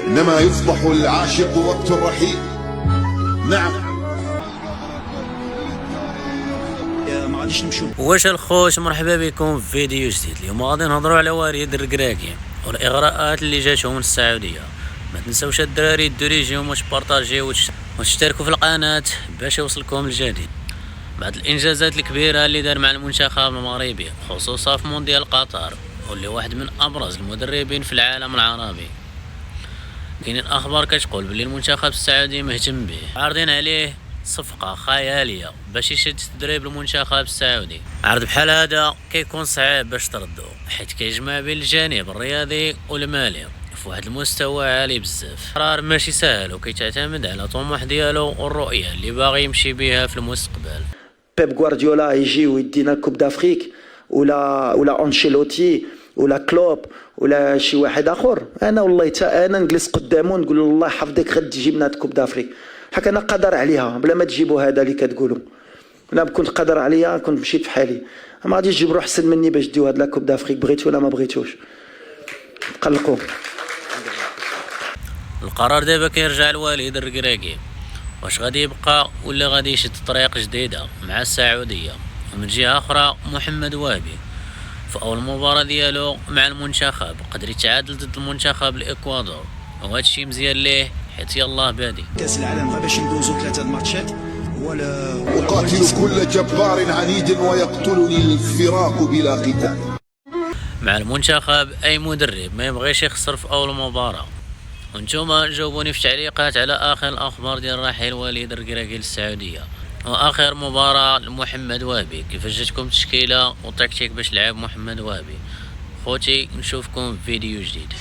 إنما يصبح العاشق وقت الرحيل. نعم. ما غاديش نمشيو. واش الخوش، مرحبا بكم في فيديو جديد. اليوم غادي نهضروا على وليد الركراكي والاغراءات اللي جاتهم من السعوديه. ما تنساوش الدراري ديريجيهم وتبارطاجيو وتشتركوا في القناه باش يوصلكم الجديد. بعد الانجازات الكبيره اللي دار مع المنتخب المغربي خصوصا في مونديال قطر، واللي واحد من ابرز المدربين في العالم العربي، كاينين اخبار كتقول بلي المنتخب السعودي مهتم به، عارضين عليه صفقة خيالية باش يشد تدريب المنتخب السعودي. عرض بحال هذا كيكون صعيب باش تردو، حيت كيجمع بين الجانب الرياضي والمالي في واحد المستوى عالي بزاف. قرار ماشي سهل وكيتعتمد على الطموح ديالو والرؤية اللي باغي يمشي بها في المستقبل. بيب غوارديولا يجي ويدينا كوب دافريك، ولا انشيلوتي ولا كلوب ولا شي واحد اخر، انا والله تا انا نجلس قدامه نقول له الله يحفظك غادي تجيب لنا كوب دافريك. حك انا قادر عليها بلا ما تجيبوا هذا اللي كتقولوا. انا كنت قادر عليها كنت مشيت في حالي. ما غاديش تجيبوا احسن مني باش ديو هاد لا كوب دافريك، بغيتو ولا ما بغيتوش. تقلقوا. القرار دابا كيرجع لوليد الركراكي، واش غادي يبقى ولا غادي يشد طريق جديده مع السعوديه. ومن جهه اخرى محمد وهبي في اول مباراه ديالو مع المنتخب قدر يتعادل ضد المنتخب الاكوادور، وهذا الشيء مزيان ليه حيت يلاه بادي. كاس العالم غا باش ندوزو 3 ماتشات ولا أقاتل كل جبار عنيد ويقتلني الفراق بلا قتال. مع المنتخب اي مدرب ما يبغيش يخسر في اول مباراه. وانتوما جاوبوني في التعليقات على اخر الاخبار ديال رحيل وليد الركراكي للسعوديه، واخر مباراه لمحمد وهبي، كيفاش جاتكم التشكيله والتكتيك باش لعب محمد وهبي. خوتي نشوفكم في فيديو جديد.